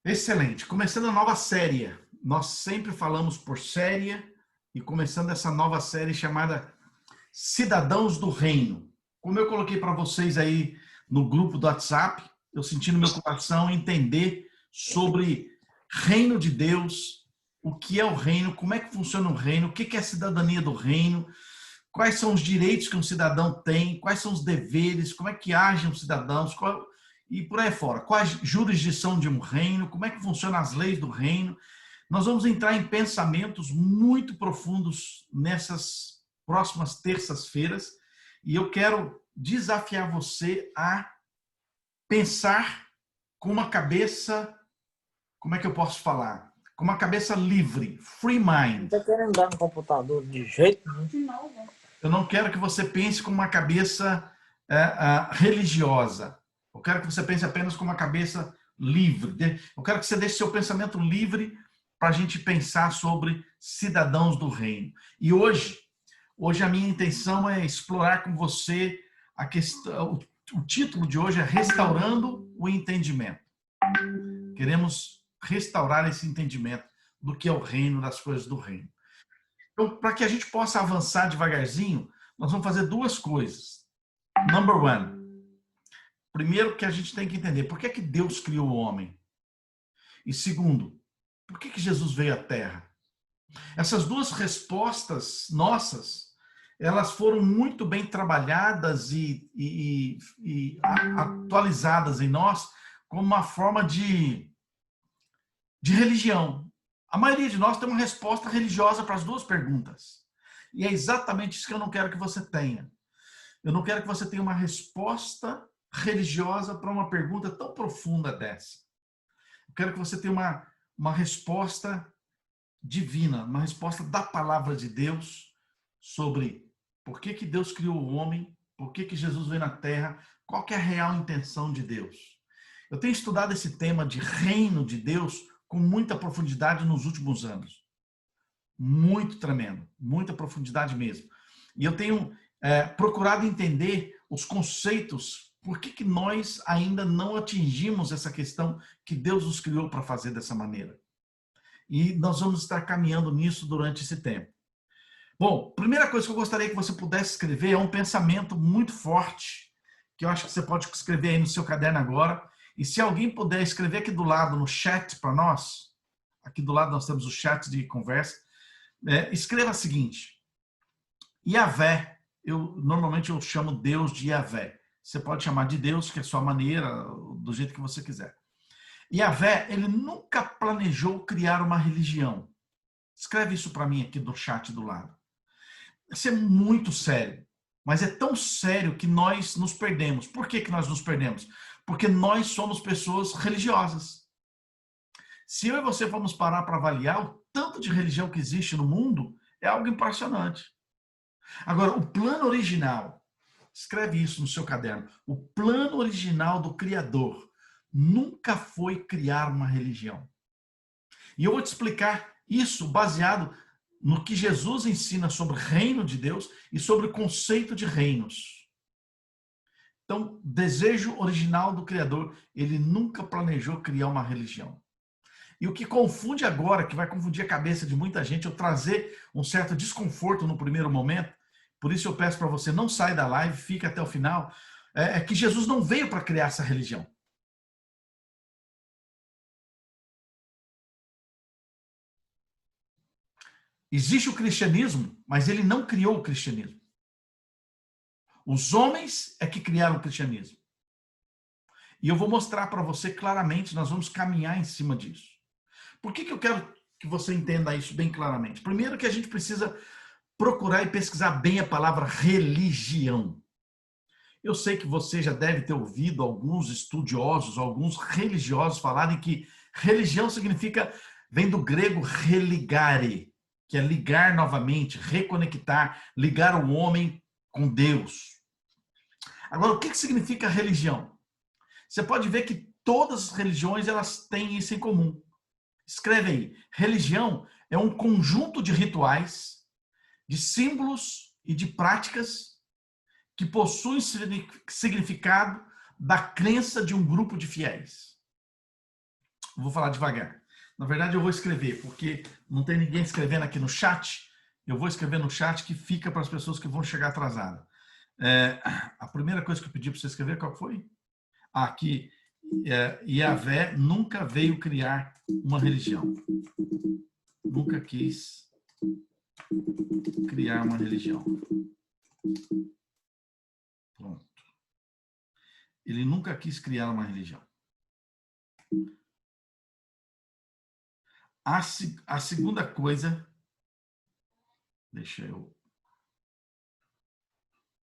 Excelente. Começando a nova série. Nós sempre falamos por série e começando essa nova série chamada Cidadãos do Reino. Como eu coloquei para vocês aí no grupo do WhatsApp, eu senti no meu coração entender sobre reino de Deus, o que é o reino, como é que funciona o reino, o que é a cidadania do reino, quais são os direitos que um cidadão tem, quais são os deveres, como é que agem os cidadãos, e por aí fora. Qual a jurisdição de um reino, como é que funcionam as leis do reino. Nós vamos entrar em pensamentos muito profundos nessas próximas terças-feiras e eu quero desafiar você a pensar com uma cabeça, como é que eu posso falar? Com uma cabeça livre, free mind. Não tá querendo dar no computador de jeito nenhum. Eu não quero que você pense com uma cabeça religiosa. Eu quero que você pense apenas com uma cabeça livre. Eu quero que você deixe seu pensamento livre para a gente pensar sobre cidadãos do reino. E hoje a minha intenção é explorar com você a questão. O título de hoje é Restaurando o Entendimento. Queremos restaurar esse entendimento do que é o reino, das coisas do reino. Então, para que a gente possa avançar devagarzinho, nós vamos fazer duas coisas. Number one. Primeiro, que a gente tem que entender por que Deus criou o homem. E segundo, por que Jesus veio à Terra? Essas duas respostas nossas, elas foram muito bem trabalhadas e atualizadas em nós como uma forma de religião. A maioria de nós tem uma resposta religiosa para as duas perguntas. E é exatamente isso que eu não quero que você tenha. Eu não quero que você tenha uma resposta religiosa para uma pergunta tão profunda dessa. Eu quero que você tenha uma resposta divina, uma resposta da palavra de Deus sobre por que Deus criou o homem, por que Jesus veio na Terra, qual que é a real intenção de Deus. Eu tenho estudado esse tema de reino de Deus com muita profundidade nos últimos anos. Muito tremendo, muita profundidade mesmo. E eu tenho procurado entender os conceitos, por que nós ainda não atingimos essa questão que Deus nos criou para fazer dessa maneira. E nós vamos estar caminhando nisso durante esse tempo. Bom, primeira coisa que eu gostaria que você pudesse escrever é um pensamento muito forte, que eu acho que você pode escrever aí no seu caderno agora. E se alguém puder escrever aqui do lado no chat para nós, aqui do lado nós temos o chat de conversa, escreva o seguinte: Yahvé, normalmente eu chamo Deus de Yahvé. Você pode chamar de Deus, que é a sua maneira, do jeito que você quiser. Yahvé, ele nunca planejou criar uma religião. Escreve isso para mim aqui do chat do lado. Isso é muito sério, mas é tão sério que nós nos perdemos. Por que nós nos perdemos? Porque nós somos pessoas religiosas. Se eu e você formos parar para avaliar o tanto de religião que existe no mundo, é algo impressionante. Agora, o plano original, escreve isso no seu caderno, o plano original do Criador nunca foi criar uma religião. E eu vou te explicar isso baseado no que Jesus ensina sobre o reino de Deus e sobre o conceito de reinos. Então, desejo original do Criador, ele nunca planejou criar uma religião. E o que confunde agora, que vai confundir a cabeça de muita gente, eu trazer um certo desconforto no primeiro momento, por isso eu peço para você, não saia da live, fique até o final, é que Jesus não veio para criar essa religião. Existe o cristianismo, mas ele não criou o cristianismo. Os homens é que criaram o cristianismo. E eu vou mostrar para você claramente, nós vamos caminhar em cima disso. Por que eu quero que você entenda isso bem claramente? Primeiro que a gente precisa procurar e pesquisar bem a palavra religião. Eu sei que você já deve ter ouvido alguns estudiosos, alguns religiosos falarem que religião significa, vem do grego religare, que é ligar novamente, reconectar, ligar o homem com Deus. Agora, o que significa religião? Você pode ver que todas as religiões elas têm isso em comum. Escreve aí. Religião é um conjunto de rituais, de símbolos e de práticas que possuem significado da crença de um grupo de fiéis. Eu vou falar devagar. Na verdade, eu vou escrever, porque não tem ninguém escrevendo aqui no chat. Eu vou escrever no chat que fica para as pessoas que vão chegar atrasadas. A primeira coisa que eu pedi para você escrever, qual foi? Aqui, Yahvé nunca veio criar uma religião. Nunca quis criar uma religião. Pronto. Ele nunca quis criar uma religião. A segunda coisa, deixa eu,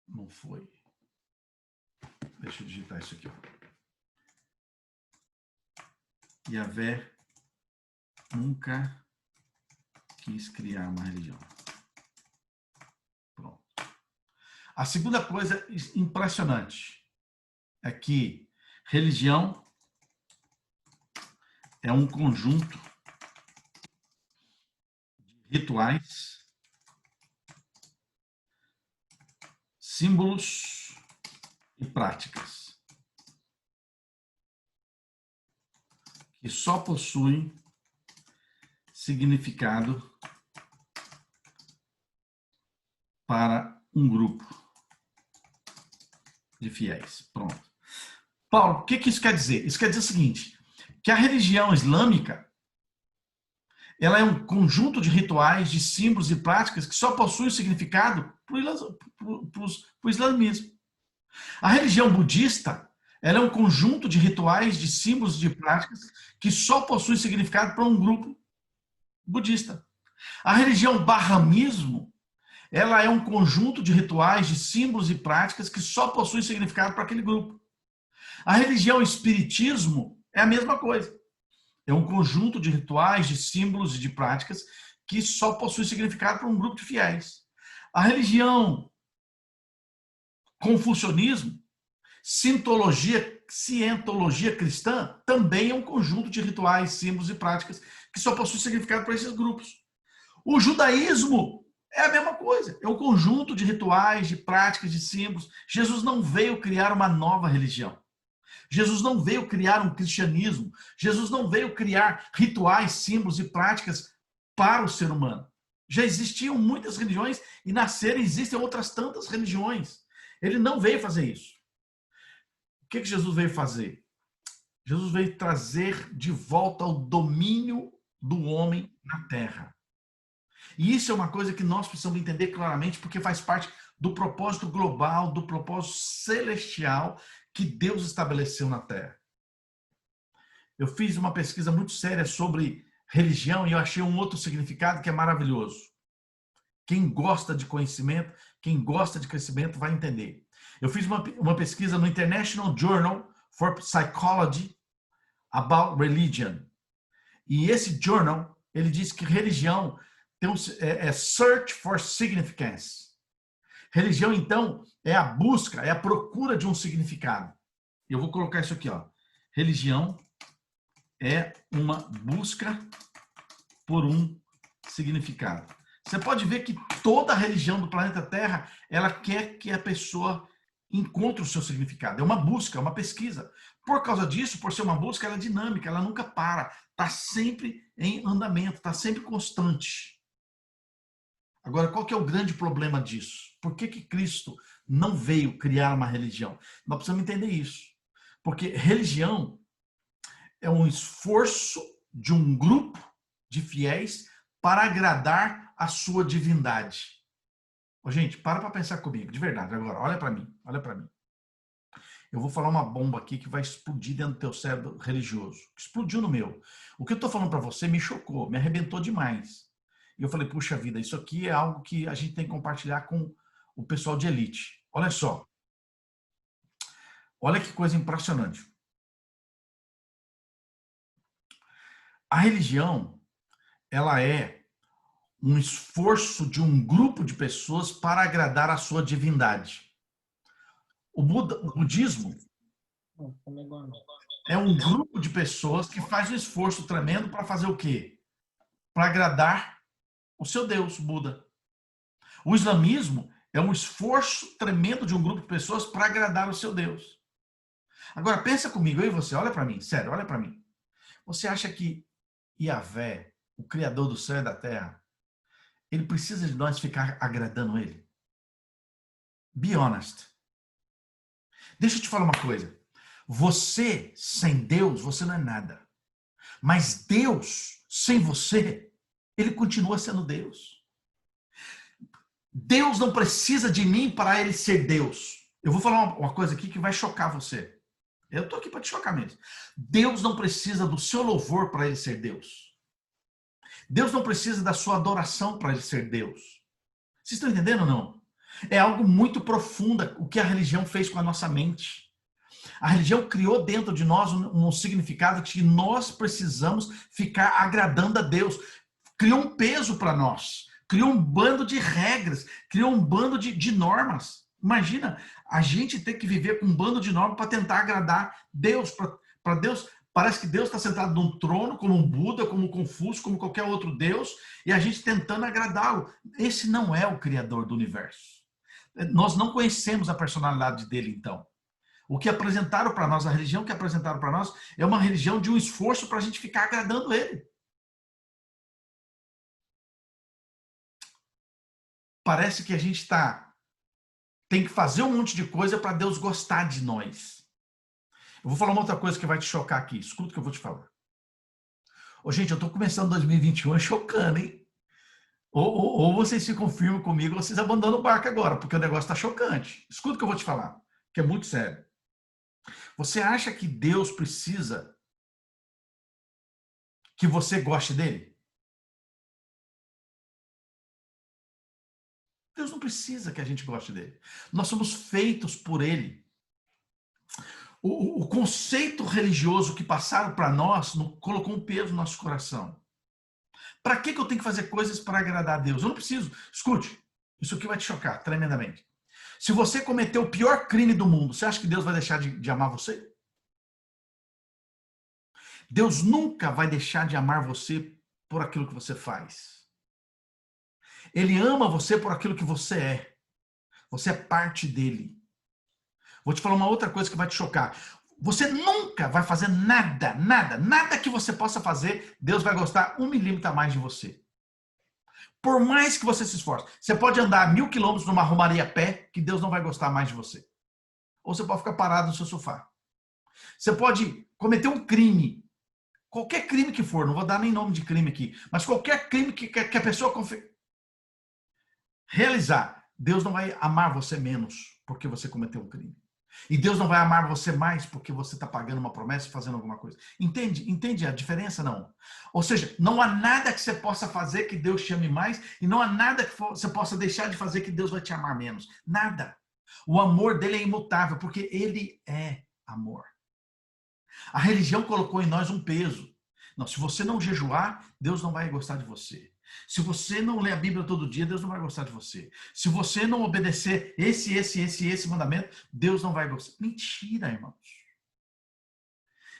não foi. Deixa eu digitar isso aqui. Yahvé nunca quis criar uma religião. Pronto. A segunda coisa impressionante é que religião é um conjunto de rituais, símbolos e práticas que só possuem significado para um grupo de fiéis. Pronto. Paulo, o que isso quer dizer? Isso quer dizer o seguinte, que a religião islâmica ela é um conjunto de rituais, de símbolos e práticas que só possuem significado para o islamismo. A religião budista ela é um conjunto de rituais, de símbolos e de práticas que só possuem significado para um grupo budista. A religião bahá'ísmo ela é um conjunto de rituais, de símbolos e práticas que só possuem significado para aquele grupo. A religião espiritismo é a mesma coisa. É um conjunto de rituais, de símbolos e de práticas que só possui significado para um grupo de fiéis. A religião confucionismo, cientologia cristã, também é um conjunto de rituais, símbolos e práticas que só possui significado para esses grupos. O judaísmo é a mesma coisa. É um conjunto de rituais, de práticas, de símbolos. Jesus não veio criar uma nova religião. Jesus não veio criar um cristianismo. Jesus não veio criar rituais, símbolos e práticas para o ser humano. Já existiam muitas religiões e nasceram, existem outras tantas religiões. Ele não veio fazer isso. O que Jesus veio fazer? Jesus veio trazer de volta o domínio do homem na terra. E isso é uma coisa que nós precisamos entender claramente, porque faz parte do propósito global, do propósito celestial que Deus estabeleceu na Terra. Eu fiz uma pesquisa muito séria sobre religião e eu achei um outro significado que é maravilhoso. Quem gosta de conhecimento, quem gosta de crescimento vai entender. Eu fiz uma pesquisa no International Journal for Psychology about Religion. E esse journal, ele diz que religião tem search for significance. Religião, então, é a busca, é a procura de um significado. Eu vou colocar isso aqui, ó. Religião é uma busca por um significado. Você pode ver que toda religião do planeta Terra, ela quer que a pessoa encontre o seu significado. É uma busca, é uma pesquisa. Por causa disso, por ser uma busca, ela é dinâmica, ela nunca para. Está sempre em andamento, está sempre constante. Agora, qual que é o grande problema disso? Por que Cristo não veio criar uma religião? Nós precisamos entender isso. Porque religião é um esforço de um grupo de fiéis para agradar a sua divindade. Ô, gente, para pensar comigo, de verdade. Agora, olha para mim, olha para mim. Eu vou falar uma bomba aqui que vai explodir dentro do teu cérebro religioso. Explodiu no meu. O que eu estou falando para você me chocou, me arrebentou demais. E eu falei, puxa vida, isso aqui é algo que a gente tem que compartilhar com o pessoal de elite. Olha só. Olha que coisa impressionante. A religião, ela é um esforço de um grupo de pessoas para agradar a sua divindade. O budismo é um grupo de pessoas que faz um esforço tremendo para fazer o quê? Para agradar o seu Deus, Buda. O islamismo é um esforço tremendo de um grupo de pessoas para agradar o seu Deus. Agora, pensa comigo, eu e você, olha para mim, sério, olha para mim. Você acha que Yahvé, o Criador do céu e da terra, ele precisa de nós ficar agradando ele? Be honest. Deixa eu te falar uma coisa. Você, sem Deus, você não é nada. Mas Deus, sem você, ele continua sendo Deus. Deus não precisa de mim para ele ser Deus. Eu vou falar uma coisa aqui que vai chocar você. Eu estou aqui para te chocar mesmo. Deus não precisa do seu louvor para ele ser Deus. Deus não precisa da sua adoração para ele ser Deus. Vocês estão entendendo ou não? É algo muito profundo o que a religião fez com a nossa mente. A religião criou dentro de nós um significado que nós precisamos ficar agradando a Deus. Criou um peso para nós. Criou um bando de regras. Criou um bando de normas. Imagina, a gente ter que viver com um bando de normas para tentar agradar Deus. Para Deus, parece que Deus está sentado num trono, como um Buda, como um Confúcio, como qualquer outro Deus, e a gente tentando agradá-lo. Esse não é o Criador do universo. Nós não conhecemos a personalidade dele, então. O que apresentaram para nós, a religião que apresentaram para nós, é uma religião de um esforço para a gente ficar agradando ele. Parece que a gente tem que fazer um monte de coisa para Deus gostar de nós. Eu vou falar uma outra coisa que vai te chocar aqui. Escuta o que eu vou te falar. Ô, gente, eu estou começando 2021 chocando, hein? Ou vocês se confirmam comigo, ou vocês abandonam o barco agora, porque o negócio está chocante. Escuta o que eu vou te falar, que é muito sério. Você acha que Deus precisa que você goste dele? Deus não precisa que a gente goste dele. Nós somos feitos por ele. O conceito religioso que passaram para nós colocou um peso no nosso coração. Para que eu tenho que fazer coisas para agradar a Deus? Eu não preciso. Escute, isso aqui vai te chocar tremendamente. Se você cometeu o pior crime do mundo, você acha que Deus vai deixar de amar você? Deus nunca vai deixar de amar você por aquilo que você faz. Ele ama você por aquilo que você é. Você é parte dele. Vou te falar uma outra coisa que vai te chocar. Você nunca vai fazer nada que você possa fazer, Deus vai gostar 1 milímetro a mais de você. Por mais que você se esforce. Você pode andar 1000 quilômetros numa romaria a pé, que Deus não vai gostar mais de você. Ou você pode ficar parado no seu sofá. Você pode cometer um crime. Qualquer crime que for, não vou dar nem nome de crime aqui, mas qualquer crime que a pessoa realizar, Deus não vai amar você menos porque você cometeu um crime. E Deus não vai amar você mais porque você está pagando uma promessa e fazendo alguma coisa. Entende a diferença, não? Ou seja, não há nada que você possa fazer que Deus te ame mais e não há nada que você possa deixar de fazer que Deus vai te amar menos. Nada. O amor dele é imutável porque ele é amor. A religião colocou em nós um peso. Não, se você não jejuar, Deus não vai gostar de você. Se você não ler a Bíblia todo dia, Deus não vai gostar de você. Se você não obedecer esse mandamento, Deus não vai gostar. Mentira, irmãos.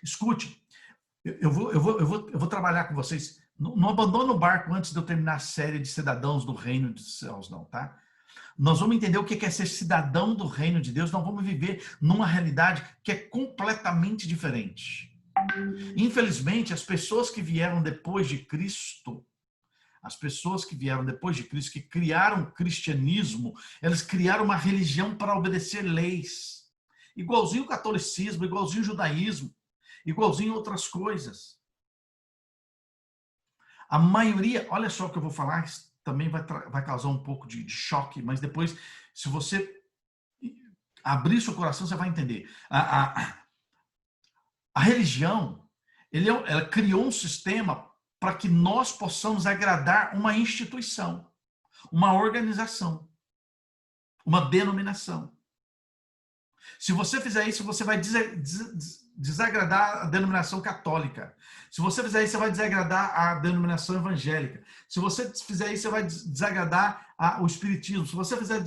Escute, eu vou trabalhar com vocês. Não abandone o barco antes de eu terminar a série de cidadãos do reino dos céus, não, tá? Nós vamos entender o que é ser cidadão do reino de Deus. Nós vamos viver numa realidade que é completamente diferente. Infelizmente, as pessoas que vieram depois de Cristo, que criaram o cristianismo, elas criaram uma religião para obedecer leis. Igualzinho o catolicismo, igualzinho o judaísmo, igualzinho outras coisas. A maioria, olha só o que eu vou falar, também vai causar um pouco de choque, mas depois, se você abrir seu coração, você vai entender. A religião, ela criou um sistema para que nós possamos agradar uma instituição, uma organização, uma denominação. Se você fizer isso, você vai desagradar a denominação católica. Se você fizer isso, você vai desagradar a denominação evangélica. Se você fizer isso, você vai desagradar o espiritismo. Se você fizer,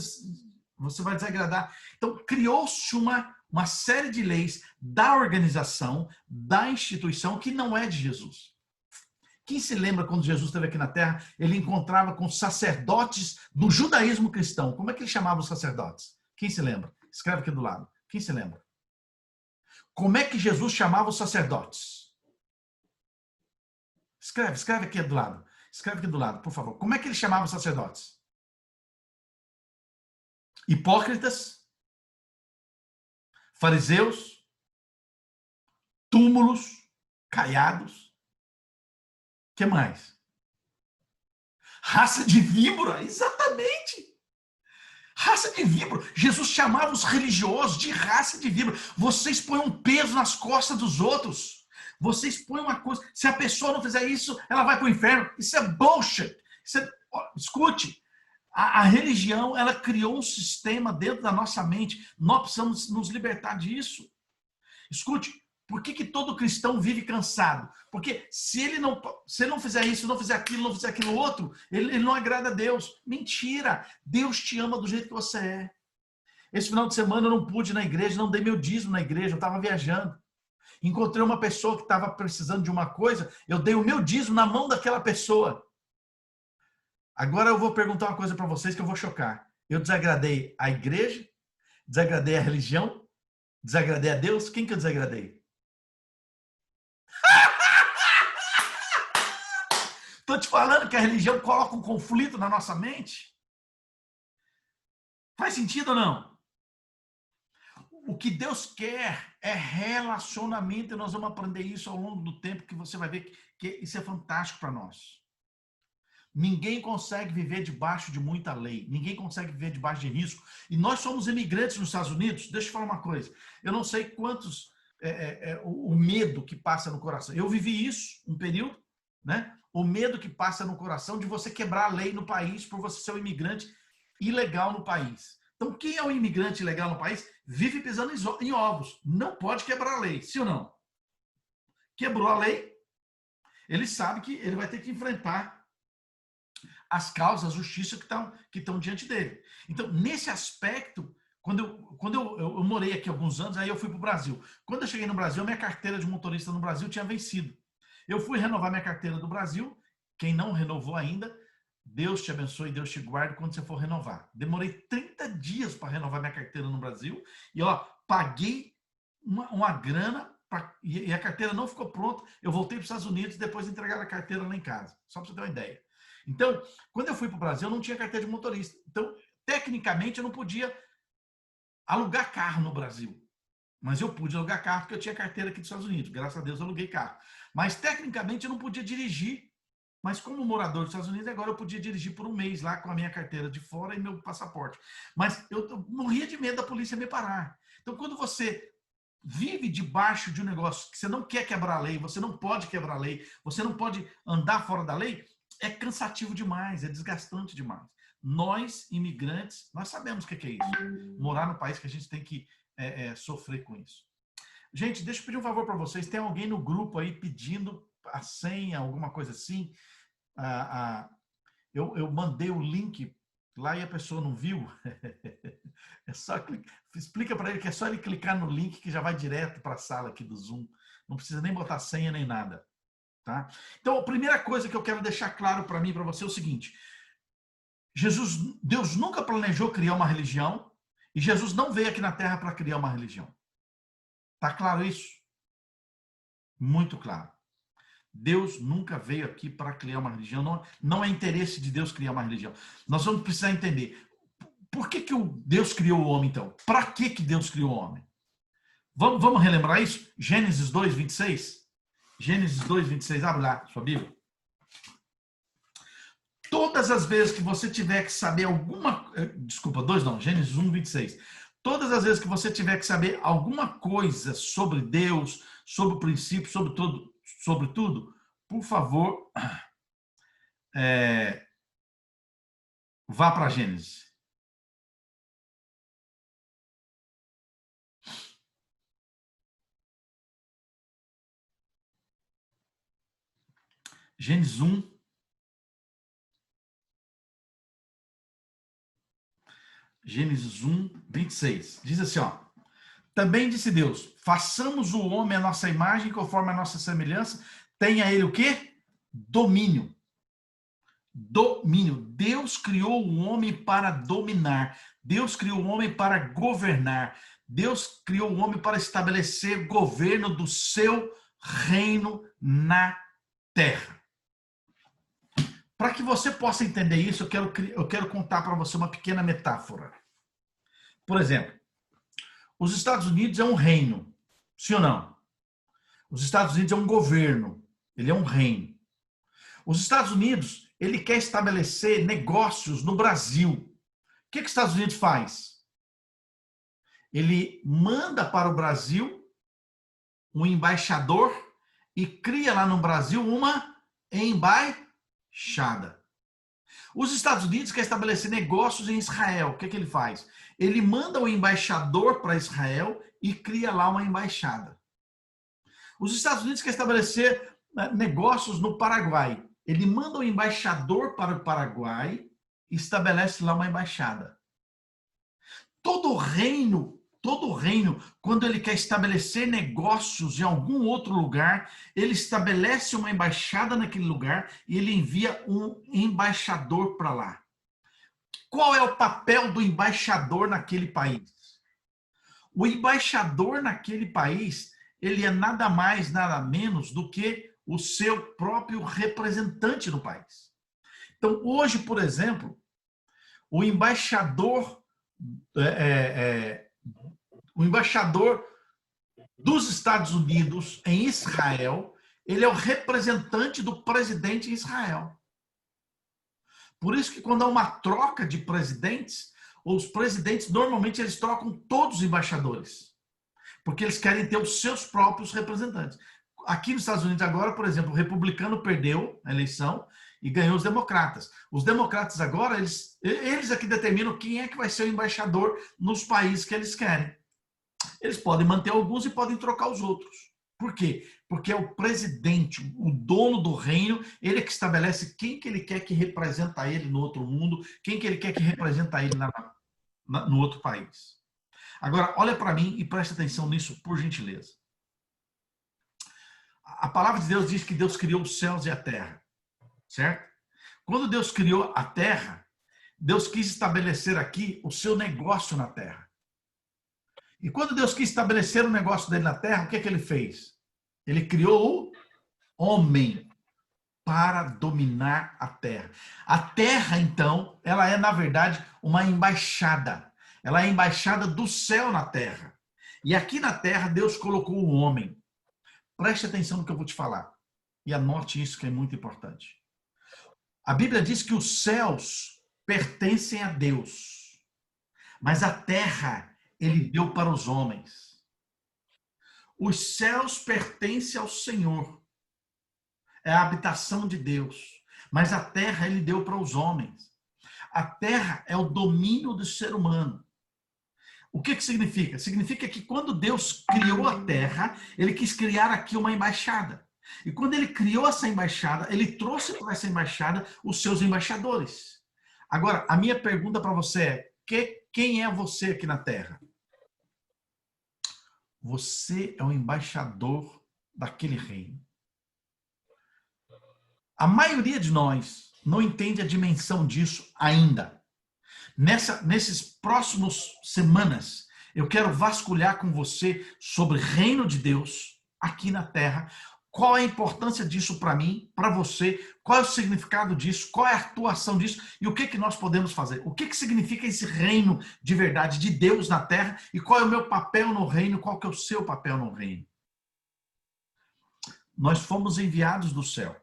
você vai desagradar. Então, criou-se uma série de leis da organização, da instituição, que não é de Jesus. Quem se lembra quando Jesus esteve aqui na Terra, ele encontrava com sacerdotes do judaísmo cristão. Como é que ele chamava os sacerdotes? Quem se lembra? Escreve aqui do lado. Quem se lembra? Como é que Jesus chamava os sacerdotes? Escreve aqui do lado. Escreve aqui do lado, por favor. Como é que ele chamava os sacerdotes? Hipócritas, fariseus, túmulos, caiados. O que mais? Raça de víbora, exatamente. Raça de víbora. Jesus chamava os religiosos de raça de víbora. Vocês põem um peso nas costas dos outros. Vocês põem uma coisa. Se a pessoa não fizer isso, ela vai para o inferno. Isso é bullshit. Escute. A religião, ela criou um sistema dentro da nossa mente. Nós precisamos nos libertar disso. Escute. Por que todo cristão vive cansado? Porque se ele não fizer isso, não fizer aquilo outro, ele não agrada a Deus. Mentira! Deus te ama do jeito que você é. Esse final de semana eu não pude ir na igreja, não dei meu dízimo na igreja, eu estava viajando. Encontrei uma pessoa que estava precisando de uma coisa, eu dei o meu dízimo na mão daquela pessoa. Agora eu vou perguntar uma coisa para vocês que eu vou chocar. Eu desagradei a igreja, desagradei a religião, desagradei a Deus. Quem que eu desagradei? Estou te falando que a religião coloca um conflito na nossa mente. Faz sentido ou não? O que Deus quer é relacionamento e nós vamos aprender isso ao longo do tempo que você vai ver que isso é fantástico para nós. Ninguém consegue viver debaixo de muita lei. Ninguém consegue viver debaixo de risco. E nós somos imigrantes nos Estados Unidos. Deixa eu falar uma coisa. Eu não sei quantos... o medo que passa no coração. Eu vivi isso um período, né? O medo que passa no coração de você quebrar a lei no país por você ser um imigrante ilegal no país. Então, quem é um imigrante ilegal no país vive pisando em ovos. Não pode quebrar a lei, sim ou não? Quebrou a lei, ele sabe que ele vai ter que enfrentar as causas, a justiça que estão diante dele. Então, nesse aspecto, quando eu morei aqui alguns anos, aí eu fui para o Brasil. Quando eu cheguei no Brasil, minha carteira de motorista no Brasil tinha vencido. Eu fui renovar minha carteira do Brasil. Quem não renovou ainda, Deus te abençoe, Deus te guarde quando você for renovar. Demorei 30 dias para renovar minha carteira no Brasil. E paguei uma grana e a carteira não ficou pronta. Eu voltei para os Estados Unidos e depois entregaram a carteira lá em casa. Só para você ter uma ideia. Então, quando eu fui para o Brasil, eu não tinha carteira de motorista. Então, tecnicamente, eu não podia alugar carro no Brasil. Mas eu pude alugar carro porque eu tinha carteira aqui dos Estados Unidos. Graças a Deus eu aluguei carro. Mas, tecnicamente, eu não podia dirigir. Mas, como morador dos Estados Unidos, agora eu podia dirigir por um mês lá com a minha carteira de fora e meu passaporte. Mas eu morria de medo da polícia me parar. Então, quando você vive debaixo de um negócio que você não quer quebrar a lei, você não pode quebrar a lei, você não pode andar fora da lei, é cansativo demais, é desgastante demais. Nós, imigrantes, nós sabemos o que é isso. Morar no país que a gente tem que sofrer com isso. Gente, deixa eu pedir um favor para vocês. Tem alguém no grupo aí pedindo a senha, alguma coisa assim? Eu mandei o link lá e a pessoa não viu. É só explica para ele que é só ele clicar no link que já vai direto para a sala aqui do Zoom. Não precisa nem botar senha nem nada. Tá? Então, a primeira coisa que eu quero deixar claro para mim e para você é o seguinte. Deus nunca planejou criar uma religião e Jesus não veio aqui na Terra para criar uma religião. Tá claro isso? Muito claro. Deus nunca veio aqui para criar uma religião. Não é interesse de Deus criar uma religião. Nós vamos precisar entender. Por que Deus criou o homem, então? Para que Deus criou o homem? Vamos relembrar isso? Gênesis 2, 26? Gênesis 2, 26. Abre lá, sua Bíblia. Todas as vezes que você tiver que saber alguma... Desculpa, 2 não. Gênesis 1, 26. Todas as vezes que você tiver que saber alguma coisa sobre Deus, sobre o princípio, sobre tudo, por favor, vá para Gênesis. Gênesis 1. Gênesis 1, 26. Diz assim, ó. Também disse Deus, façamos o homem à nossa imagem, conforme a nossa semelhança, tenha ele o quê? Domínio. Domínio. Deus criou o homem para dominar. Deus criou o homem para governar. Deus criou o homem para estabelecer governo do seu reino na terra. Para que você possa entender isso, eu quero contar para você uma pequena metáfora. Por exemplo, os Estados Unidos é um reino, sim ou não? Os Estados Unidos é um governo, ele é um reino. Os Estados Unidos, ele quer estabelecer negócios no Brasil. O que os Estados Unidos faz? Ele manda para o Brasil um embaixador e cria lá no Brasil uma embaixada. Os Estados Unidos quer estabelecer negócios em Israel. O que ele faz? Ele manda o embaixador para Israel e cria lá uma embaixada. Os Estados Unidos quer estabelecer negócios no Paraguai. Ele manda o embaixador para o Paraguai e estabelece lá uma embaixada. Todo reino, quando ele quer estabelecer negócios em algum outro lugar, ele estabelece uma embaixada naquele lugar e ele envia um embaixador para lá. Qual é o papel do embaixador naquele país? O embaixador naquele país, ele é nada mais, nada menos do que o seu próprio representante no país. Então, hoje, por exemplo, o embaixador dos Estados Unidos em Israel, ele é o representante do presidente em Israel. Por isso que quando há uma troca de presidentes, os presidentes normalmente eles trocam todos os embaixadores, porque eles querem ter os seus próprios representantes. Aqui nos Estados Unidos agora, por exemplo, o republicano perdeu a eleição e ganhou os democratas. Os democratas agora, eles aqui determinam quem é que vai ser o embaixador nos países que eles querem. Eles podem manter alguns e podem trocar os outros. Por quê? Porque é o presidente, o dono do reino, ele é que estabelece quem que ele quer que representa ele no outro mundo, quem que ele quer que representa ele no outro país. Agora, olha para mim e preste atenção nisso, por gentileza. A palavra de Deus diz que Deus criou os céus e a terra, certo? Quando Deus criou a terra, Deus quis estabelecer aqui o seu negócio na terra. E quando Deus quis estabelecer o negócio dele na terra, o que ele fez? Ele criou o homem para dominar a terra. A terra, então, ela é, na verdade, uma embaixada. Ela é a embaixada do céu na terra. E aqui na terra, Deus colocou o homem. Preste atenção no que eu vou te falar. E anote isso que é muito importante. A Bíblia diz que os céus pertencem a Deus. Mas a terra ele deu para os homens. Os céus pertencem ao Senhor. É a habitação de Deus. Mas a terra ele deu para os homens. A terra é o domínio do ser humano. O que significa? Significa que quando Deus criou a terra, ele quis criar aqui uma embaixada. E quando ele criou essa embaixada, ele trouxe para essa embaixada os seus embaixadores. Agora, a minha pergunta para você é, quem é você aqui na terra? Você é o embaixador daquele reino. A maioria de nós não entende a dimensão disso ainda. Nesses próximos semanas, eu quero vasculhar com você sobre o reino de Deus aqui na terra. Qual é a importância disso para mim, para você? Qual é o significado disso? Qual é a atuação disso? E o que nós podemos fazer? O que significa esse reino de verdade de Deus na terra? E qual é o meu papel no reino? Qual que é o seu papel no reino? Nós fomos enviados do céu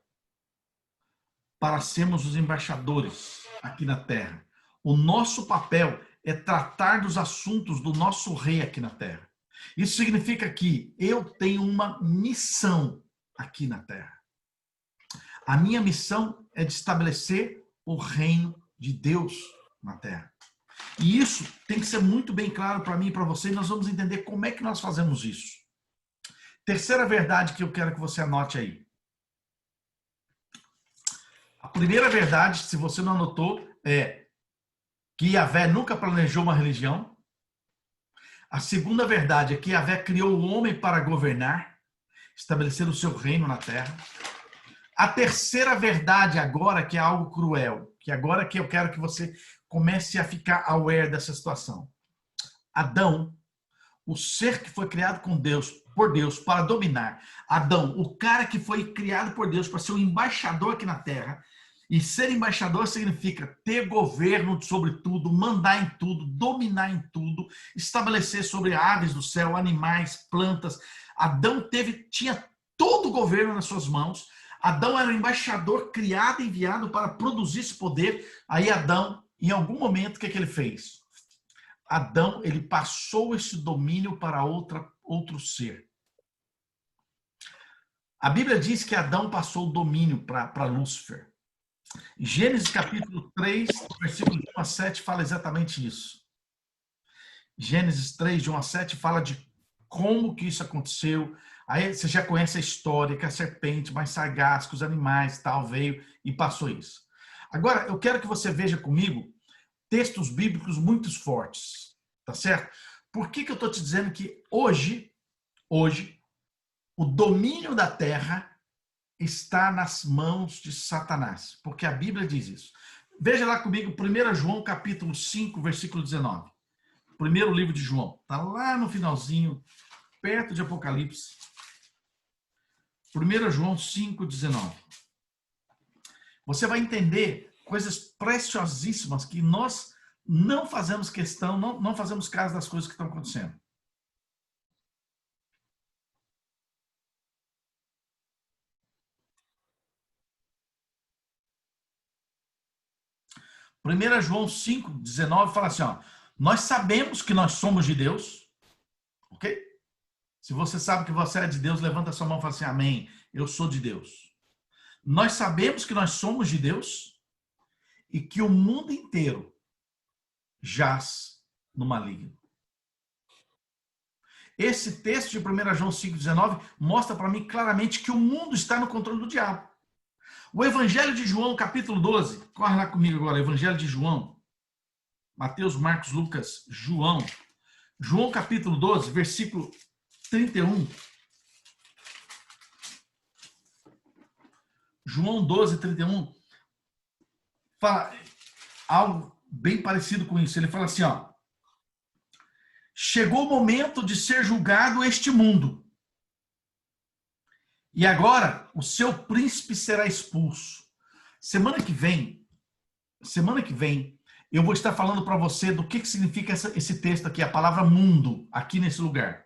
para sermos os embaixadores aqui na terra. O nosso papel é tratar dos assuntos do nosso rei aqui na terra. Isso significa que eu tenho uma missão aqui na terra. A minha missão é de estabelecer o reino de Deus na terra. E isso tem que ser muito bem claro para mim e para você, e nós vamos entender como é que nós fazemos isso. Terceira verdade que eu quero que você anote aí. A primeira verdade, se você não anotou, é que Yahvé nunca planejou uma religião. A segunda verdade é que Yahvé criou o homem para governar, estabelecer o seu reino na terra. A terceira verdade agora, que é algo cruel, que agora que eu quero que você comece a ficar aware dessa situação. Adão, o ser que foi criado por Deus para dominar. Adão, o cara que foi criado por Deus para ser o embaixador aqui na terra, E ser embaixador significa ter governo sobre tudo, mandar em tudo, dominar em tudo, estabelecer sobre aves do céu, animais, plantas. Adão tinha todo o governo nas suas mãos. Adão era o embaixador criado e enviado para produzir esse poder. Aí Adão, em algum momento, o que ele fez? Adão, ele passou esse domínio para outro ser. A Bíblia diz que Adão passou o domínio para Lúcifer. Gênesis capítulo 3, versículo de 1 a 7, fala exatamente isso. Gênesis 3, de 1 a 7, fala de como que isso aconteceu. Aí você já conhece a história, que a serpente mais sagaz, que os animais tal, veio e passou isso. Agora, eu quero que você veja comigo textos bíblicos muito fortes, tá certo? Por que eu estou te dizendo que hoje, o domínio da terra está nas mãos de Satanás? Porque a Bíblia diz isso. Veja lá comigo, 1 João capítulo 5, versículo 19. Primeiro livro de João. Está lá no finalzinho, perto de Apocalipse. 1 João 5, 19. Você vai entender coisas preciosíssimas que nós não fazemos questão, não fazemos caso das coisas que estão acontecendo. Primeira João 5, 19 fala assim, ó, nós sabemos que nós somos de Deus, ok? Se você sabe que você é de Deus, levanta sua mão e fala assim, amém, eu sou de Deus. Nós sabemos que nós somos de Deus e que o mundo inteiro jaz no maligno. Esse texto de 1 João 5,19 mostra para mim claramente que o mundo está no controle do diabo. O Evangelho de João, capítulo 12, corre lá comigo agora, Evangelho de João, Mateus, Marcos, Lucas, João. João, capítulo 12, versículo 31. João 12, 31. Fala algo bem parecido com isso. Ele fala assim, ó. Chegou o momento de ser julgado este mundo. E agora o seu príncipe será expulso. Semana que vem, eu vou estar falando para você do que significa esse texto aqui, a palavra mundo, aqui nesse lugar.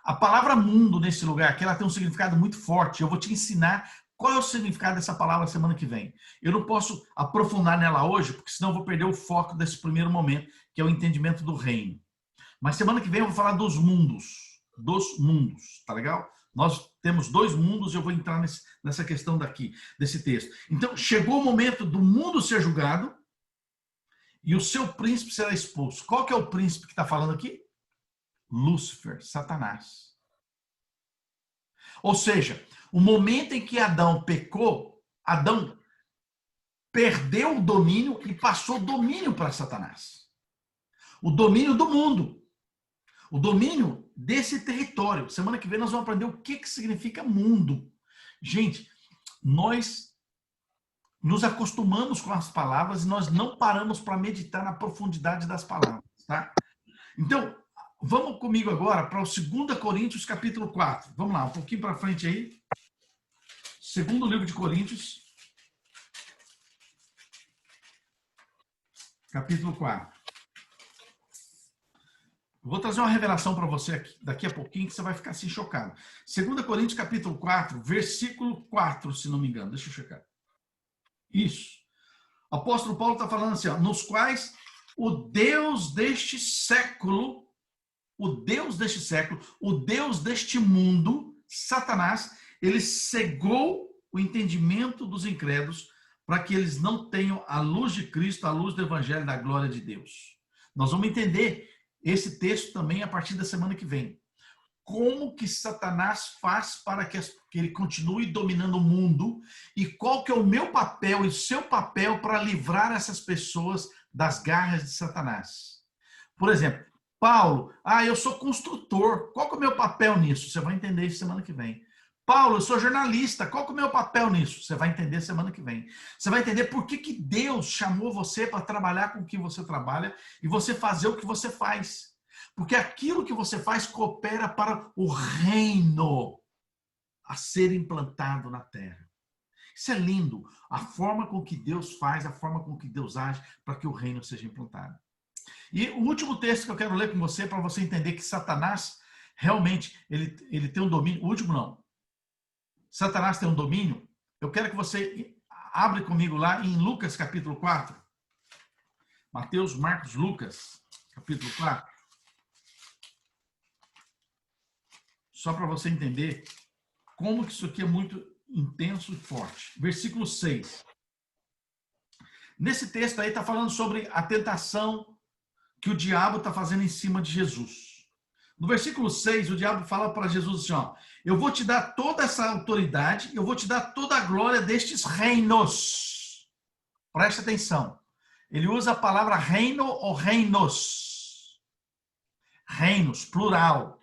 A palavra mundo nesse lugar aqui, ela tem um significado muito forte. Eu vou te ensinar qual é o significado dessa palavra semana que vem. Eu não posso aprofundar nela hoje, porque senão eu vou perder o foco desse primeiro momento, que é o entendimento do reino. Mas semana que vem eu vou falar dos mundos, tá legal? Nós temos dois mundos e eu vou entrar nessa questão daqui, desse texto. Então, chegou o momento do mundo ser julgado e o seu príncipe será expulso. Qual que é o príncipe que está falando aqui? Lúcifer, Satanás. Ou seja, o momento em que Adão pecou, Adão perdeu o domínio e passou o domínio para Satanás. O domínio do mundo. O domínio desse território. Semana que vem nós vamos aprender o que significa mundo. Gente, nós nos acostumamos com as palavras e nós não paramos para meditar na profundidade das palavras, tá? Então, vamos comigo agora para o 2 Coríntios, capítulo 4. Vamos lá, um pouquinho para frente aí. Segundo livro de Coríntios, capítulo 4. Vou trazer uma revelação para você aqui, daqui a pouquinho, que você vai ficar assim chocado. 2 Coríntios, capítulo 4, versículo 4, se não me engano. Deixa eu checar. Isso. O apóstolo Paulo está falando assim, ó, nos quais o Deus deste século, o Deus deste mundo, Satanás, ele cegou o entendimento dos incrédulos para que eles não tenham a luz de Cristo, a luz do evangelho da glória de Deus. Nós vamos entender esse texto também a partir da semana que vem. Como que Satanás faz para que ele continue dominando o mundo e qual que é o meu papel e o seu papel para livrar essas pessoas das garras de Satanás. Por exemplo, Paulo, eu sou construtor, qual que é o meu papel nisso? Você vai entender isso semana que vem. Paulo, eu sou jornalista, qual que é o meu papel nisso? Você vai entender semana que vem. Você vai entender por que Deus chamou você para trabalhar com o que você trabalha e você fazer o que você faz. Porque aquilo que você faz coopera para o reino a ser implantado na terra. Isso é lindo. A forma com que Deus faz, a forma com que Deus age para que o reino seja implantado. E o último texto que eu quero ler com você, para você entender que Satanás, realmente, ele tem um domínio. O último não. Satanás tem um domínio. Eu quero que você abre comigo lá em Lucas capítulo 4. Mateus, Marcos, Lucas, capítulo 4. Só para você entender como que isso aqui é muito intenso e forte. Versículo 6. Nesse texto aí está falando sobre a tentação que o diabo está fazendo em cima de Jesus. No versículo 6, o diabo fala para Jesus assim, ó, eu vou te dar toda essa autoridade, eu vou te dar toda a glória destes reinos. Preste atenção. Ele usa a palavra reino ou reinos. Reinos, plural.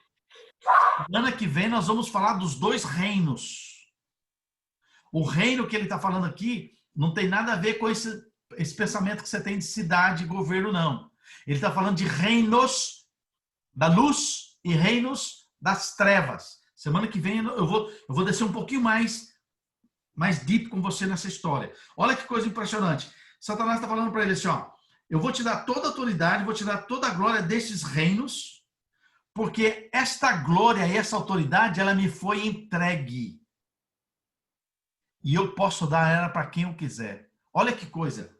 Semana que vem nós vamos falar dos dois reinos. O reino que ele está falando aqui não tem nada a ver com esse pensamento que você tem de cidade e governo, não. Ele está falando de reinos da luz e reinos das trevas. Semana que vem eu vou descer um pouquinho mais deep com você nessa história. Olha que coisa impressionante. Satanás está falando para ele assim, ó, eu vou te dar toda a autoridade, vou te dar toda a glória destes reinos, porque esta glória e essa autoridade, ela me foi entregue. E eu posso dar ela para quem eu quiser. Olha que coisa.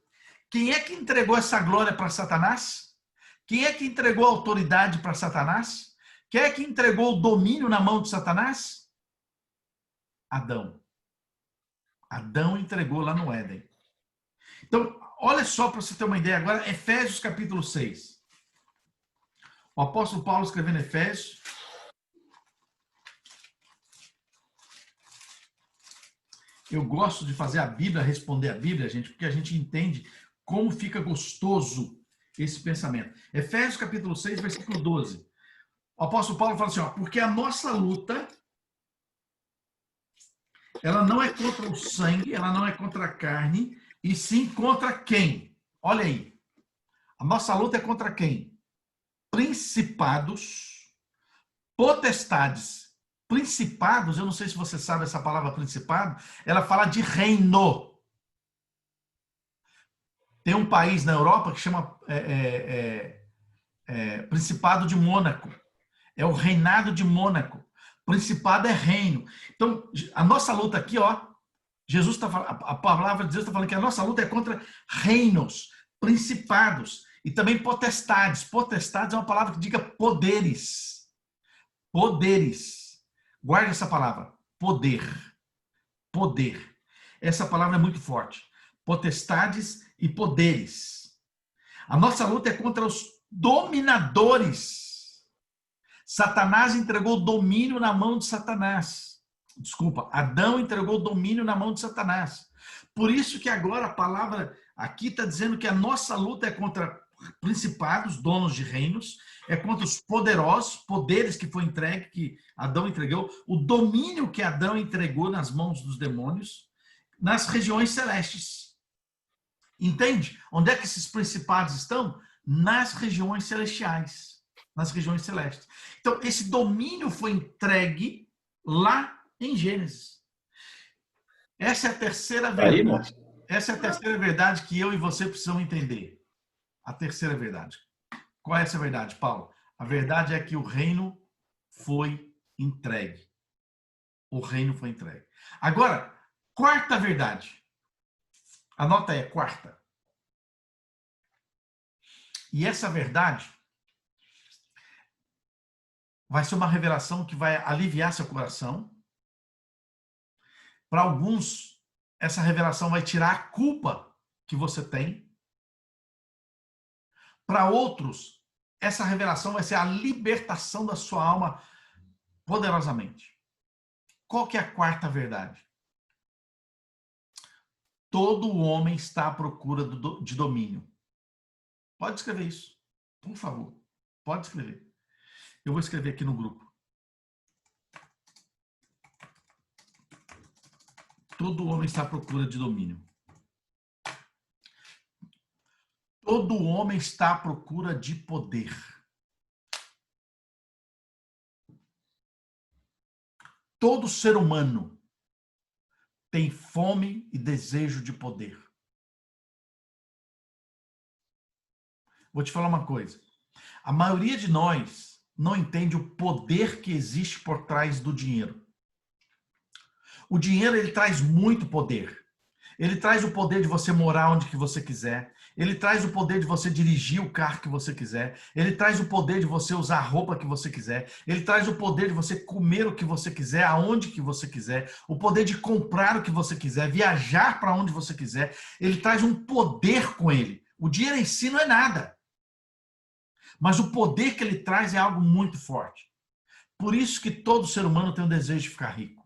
Quem é que entregou essa glória para Satanás? Quem é que entregou a autoridade para Satanás? Quem é que entregou o domínio na mão de Satanás? Adão. Adão entregou lá no Éden. Então, olha só para você ter uma ideia agora, Efésios capítulo 6. O apóstolo Paulo escrevendo Efésios. Eu gosto de fazer a Bíblia, responder a Bíblia, gente, porque a gente entende como fica gostoso esse pensamento. Efésios capítulo 6, versículo 12. O apóstolo Paulo fala assim, ó, porque a nossa luta, ela não é contra o sangue, ela não é contra a carne, e sim contra quem? Olha aí. A nossa luta é contra quem? Principados, potestades. Principados, eu não sei se você sabe essa palavra principado, ela fala de reino. Tem um país na Europa que chama Principado de Mônaco. É o reinado de Mônaco. Principado é reino. Então, a nossa luta aqui, ó, Jesus está falando, a palavra de Deus está falando que a nossa luta é contra reinos, principados e também potestades. Potestades é uma palavra que diga poderes. Poderes. Guarde essa palavra. Poder. Poder. Essa palavra é muito forte. Potestades e poderes. A nossa luta é contra os dominadores. Satanás entregou o domínio na mão de Satanás. Desculpa, Adão entregou o domínio na mão de Satanás. Por isso que agora a palavra aqui está dizendo que a nossa luta é contra principados, donos de reinos, é contra os poderosos, poderes que foi entregue, que Adão entregou, o domínio que Adão entregou nas mãos dos demônios, nas regiões celestes. Entende? Onde é que esses principados estão? Nas regiões celestiais, nas regiões celestes. Então, esse domínio foi entregue lá em Gênesis. Essa é a terceira verdade. Essa é a terceira verdade que eu e você precisamos entender. A terceira verdade. Qual é essa verdade, Paulo? A verdade é que o reino foi entregue. O reino foi entregue. Agora, quarta verdade. Anota aí, quarta. E essa verdade vai ser uma revelação que vai aliviar seu coração. Para alguns, essa revelação vai tirar a culpa que você tem. Para outros, essa revelação vai ser a libertação da sua alma poderosamente. Qual que é a quarta verdade? Todo homem está à procura de domínio. Pode escrever isso, por favor. Pode escrever. Eu vou escrever aqui no grupo. Todo homem está à procura de domínio. Todo homem está à procura de poder. Todo ser humano tem fome e desejo de poder. Vou te falar uma coisa. A maioria de nós não entende o poder que existe por trás do dinheiro. O dinheiro, ele traz muito poder. Ele traz o poder de você morar onde que você quiser. Ele traz o poder de você dirigir o carro que você quiser. Ele traz o poder de você usar a roupa que você quiser. Ele traz o poder de você comer o que você quiser, aonde que você quiser. O poder de comprar o que você quiser, viajar para onde você quiser. Ele traz um poder com ele. O dinheiro em si não é nada. Mas o poder que ele traz é algo muito forte. Por isso que todo ser humano tem o desejo de ficar rico.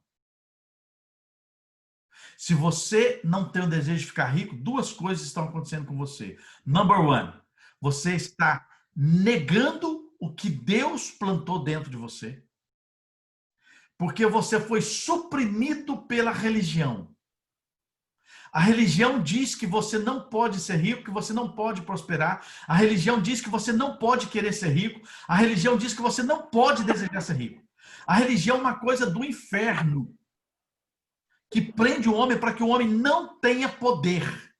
Se você não tem o desejo de ficar rico, duas coisas estão acontecendo com você. Number one, você está negando o que Deus plantou dentro de você. Porque você foi suprimido pela religião. A religião diz que você não pode ser rico, que você não pode prosperar. A religião diz que você não pode querer ser rico. A religião diz que você não pode desejar ser rico. A religião é uma coisa do inferno, que prende o homem para que o homem não tenha poder.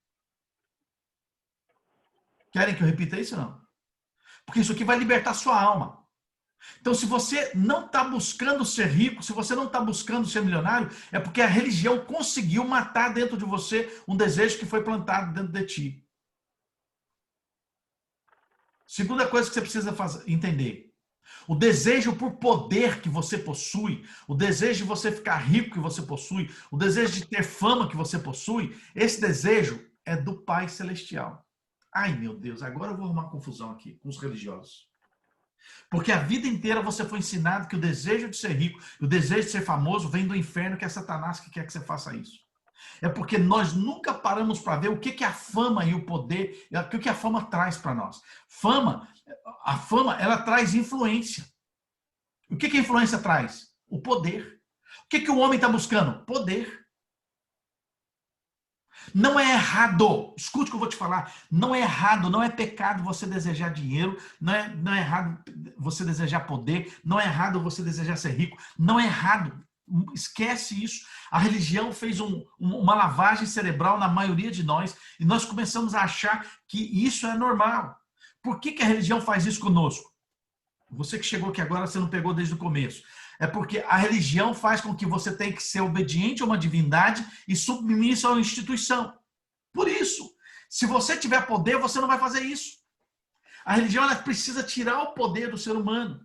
Querem que eu repita isso ou não? Porque isso aqui vai libertar sua alma. Então, se você não está buscando ser rico, se você não está buscando ser milionário, é porque a religião conseguiu matar dentro de você um desejo que foi plantado dentro de ti. Segunda coisa que você precisa entender. O desejo por poder que você possui, o desejo de você ficar rico que você possui, o desejo de ter fama que você possui, esse desejo é do Pai Celestial. Ai, meu Deus, agora eu vou arrumar confusão aqui com os religiosos. Porque a vida inteira você foi ensinado que o desejo de ser rico, o desejo de ser famoso vem do inferno, que é Satanás que quer que você faça isso. É porque nós nunca paramos para ver o que a fama e o poder, o que a fama traz para nós. A fama, ela traz influência. O que a influência traz? O poder. O que o homem está buscando? Poder. Não é errado, escute o que eu vou te falar, não é errado, não é pecado você desejar dinheiro, não é errado você desejar poder, não é errado você desejar ser rico, não é errado, esquece isso. A religião fez uma lavagem cerebral na maioria de nós e nós começamos a achar que isso é normal. Por que a religião faz isso conosco? Você que chegou aqui agora, você não pegou desde o começo. É porque a religião faz com que você tenha que ser obediente a uma divindade e submisso a uma instituição. Por isso, se você tiver poder, você não vai fazer isso. A religião, ela precisa tirar o poder do ser humano.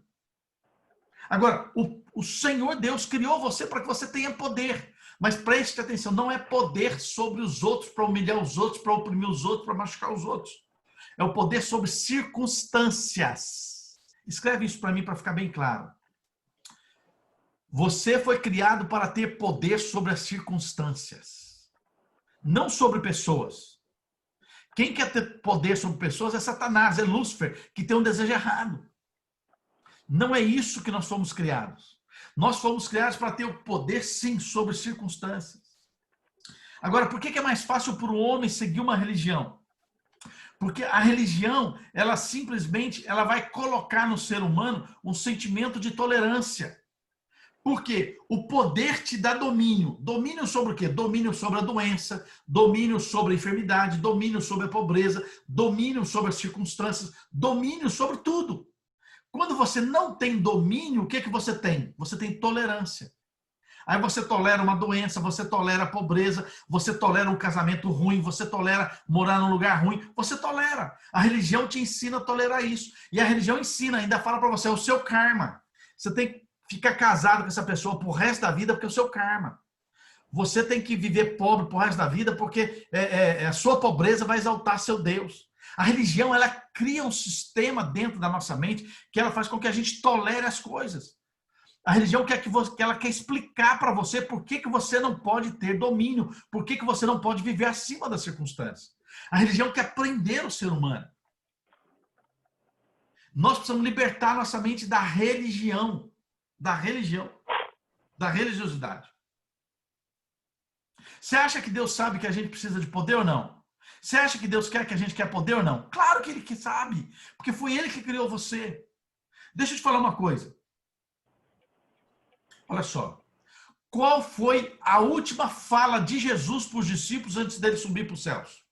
Agora, o Senhor Deus criou você para que você tenha poder. Mas preste atenção, não é poder sobre os outros, para humilhar os outros, para oprimir os outros, para machucar os outros. É o poder sobre circunstâncias. Escreve isso para mim para ficar bem claro. Você foi criado para ter poder sobre as circunstâncias, não sobre pessoas. Quem quer ter poder sobre pessoas é Satanás, é Lúcifer, que tem um desejo errado. Não é isso que nós fomos criados. Nós fomos criados para ter o poder, sim, sobre circunstâncias. Agora, por que é mais fácil para o homem seguir uma religião? Porque a religião, ela simplesmente vai colocar no ser humano um sentimento de tolerância. Porque o poder te dá domínio. Domínio sobre o quê? Domínio sobre a doença, domínio sobre a enfermidade, domínio sobre a pobreza, domínio sobre as circunstâncias, domínio sobre tudo. Quando você não tem domínio, o que você tem? Você tem tolerância. Aí você tolera uma doença, você tolera a pobreza, você tolera um casamento ruim, você tolera morar num lugar ruim, você tolera. A religião te ensina a tolerar isso. E a religião ensina, ainda fala para você, é o seu karma. Você tem que ficar casado com essa pessoa pro resto da vida, porque é o seu karma. Você tem que viver pobre pro resto da vida, porque a sua pobreza vai exaltar seu Deus. A religião, ela cria um sistema dentro da nossa mente que ela faz com que a gente tolere as coisas. A religião quer que ela quer explicar para você por que você não pode ter domínio, por que você não pode viver acima das circunstâncias. A religião quer prender o ser humano. Nós precisamos libertar nossa mente da religião, da religiosidade. Você acha que Deus sabe que a gente precisa de poder ou não? Você acha que Deus quer que a gente quer poder ou não? Claro que Ele sabe, porque foi Ele que criou você. Deixa eu te falar uma coisa. Olha só. Qual foi a última fala de Jesus para os discípulos antes dele subir para os céus?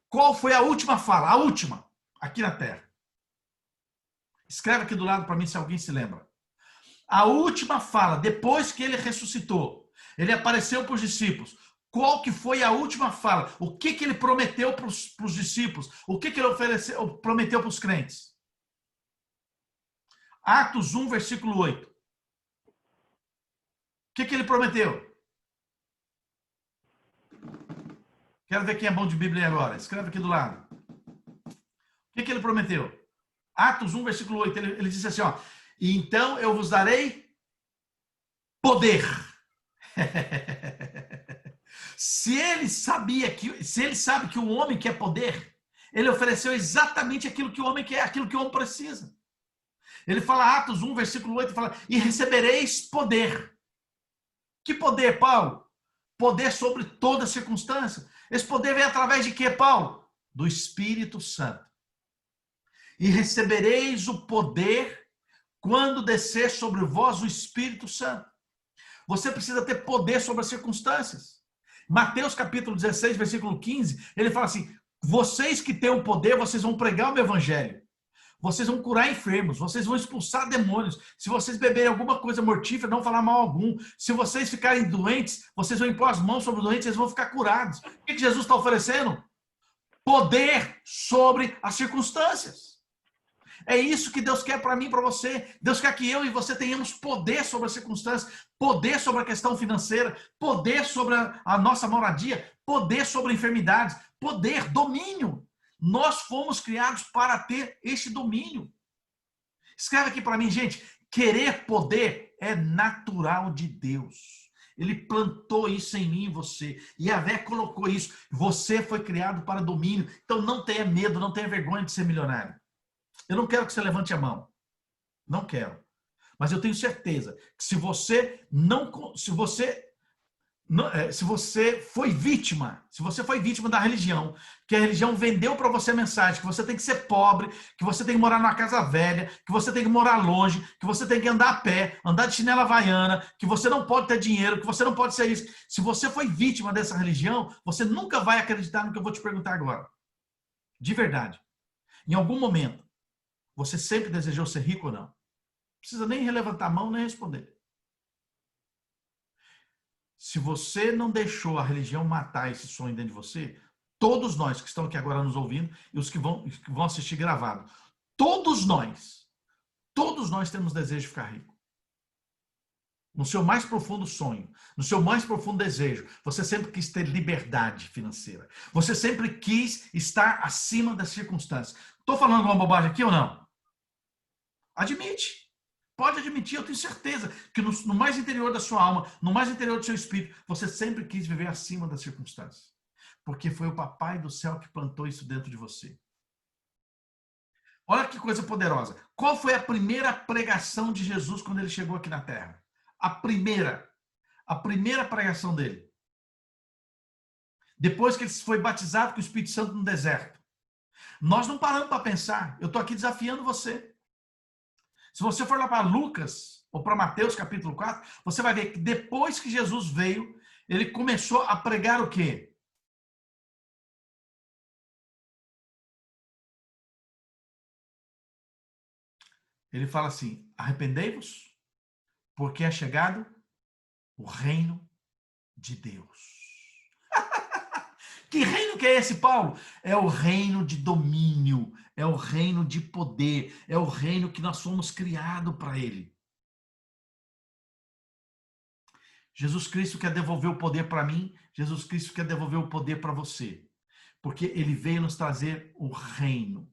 Qual foi a última fala? A última, aqui na terra. Escreve aqui do lado para mim se alguém se lembra. A última fala, depois que ele ressuscitou, ele apareceu para os discípulos. Qual que foi a última fala? O que ele prometeu para os discípulos? O que ele prometeu para os crentes? Atos 1, versículo 8. O que ele prometeu? Quero ver quem é bom de Bíblia agora. Escreve aqui do lado. O que ele prometeu? Atos 1, versículo 8. Ele disse assim, ó. Então eu vos darei poder. Se ele sabe que o homem quer poder, ele ofereceu exatamente aquilo que o homem quer, aquilo que o homem precisa. Ele fala, Atos 1, versículo 8, fala, e recebereis poder. Que poder, Paulo? Poder sobre toda circunstância. Esse poder vem através de quê, Paulo? Do Espírito Santo. E recebereis o poder quando descer sobre vós o Espírito Santo. Você precisa ter poder sobre as circunstâncias. Mateus capítulo 16, versículo 15, ele fala assim, vocês que têm o poder, vocês vão pregar o meu evangelho. Vocês vão curar enfermos, vocês vão expulsar demônios. Se vocês beberem alguma coisa mortífera, não falar mal algum. Se vocês ficarem doentes, vocês vão impor as mãos sobre os doentes, eles vão ficar curados. O que Jesus está oferecendo? Poder sobre as circunstâncias. É isso que Deus quer para mim e para você. Deus quer que eu e você tenhamos poder sobre as circunstâncias, poder sobre a questão financeira, poder sobre a nossa moradia, poder sobre enfermidades, poder, domínio. Nós fomos criados para ter este domínio. Escreve aqui para mim, gente. Querer poder é natural de Deus. Ele plantou isso em mim e você. E Yahvé colocou isso. Você foi criado para domínio. Então não tenha medo, não tenha vergonha de ser milionário. Eu não quero que você levante a mão. Não quero. Mas eu tenho certeza que se você foi vítima da religião, que a religião vendeu para você a mensagem que você tem que ser pobre, que você tem que morar numa casa velha, que você tem que morar longe, que você tem que andar a pé, andar de chinela havaiana, que você não pode ter dinheiro, que você não pode ser isso. Se você foi vítima dessa religião, você nunca vai acreditar no que eu vou te perguntar agora. De verdade. Em algum momento, você sempre desejou ser rico ou não? Não precisa nem levantar a mão, nem responder. Se você não deixou a religião matar esse sonho dentro de você, todos nós que estão aqui agora nos ouvindo e os que vão assistir gravado, todos nós temos desejo de ficar rico. No seu mais profundo sonho, no seu mais profundo desejo, você sempre quis ter liberdade financeira. Você sempre quis estar acima das circunstâncias. Estou falando uma bobagem aqui ou não? Admite. Pode admitir, eu tenho certeza que no mais interior da sua alma, no mais interior do seu espírito, você sempre quis viver acima das circunstâncias. Porque foi o Papai do céu que plantou isso dentro de você. Olha que coisa poderosa. Qual foi a primeira pregação de Jesus quando ele chegou aqui na Terra? A primeira pregação dele. Depois que ele foi batizado com o Espírito Santo no deserto. Nós não paramos para pensar. Eu estou aqui desafiando você. Se você for lá para Lucas, ou para Mateus capítulo 4, você vai ver que depois que Jesus veio, ele começou a pregar o quê? Ele fala assim, arrependei-vos, porque é chegado o reino de Deus. Que reino que é esse, Paulo? É o reino de domínio, é o reino de poder, é o reino que nós fomos criados para ele. Jesus Cristo quer devolver o poder para mim, Jesus Cristo quer devolver o poder para você, porque ele veio nos trazer o reino.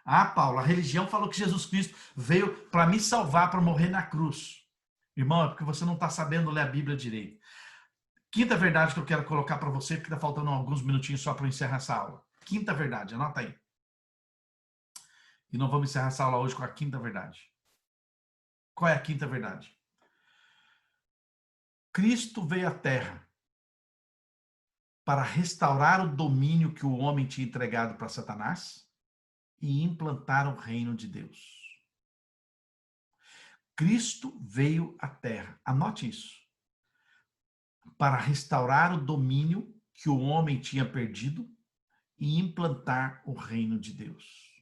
Ah, Paulo, a religião falou que Jesus Cristo veio para me salvar, para morrer na cruz. Irmão, é porque você não está sabendo ler a Bíblia direito. Quinta verdade que eu quero colocar para você, porque está faltando alguns minutinhos só para eu encerrar essa aula. Quinta verdade, anota aí. E não vamos encerrar essa aula hoje com a quinta verdade. Qual é a quinta verdade? Cristo veio à Terra para restaurar o domínio que o homem tinha entregado para Satanás e implantar o reino de Deus. Cristo veio à Terra. Anote isso. para restaurar o domínio que o homem tinha perdido e implantar o reino de Deus.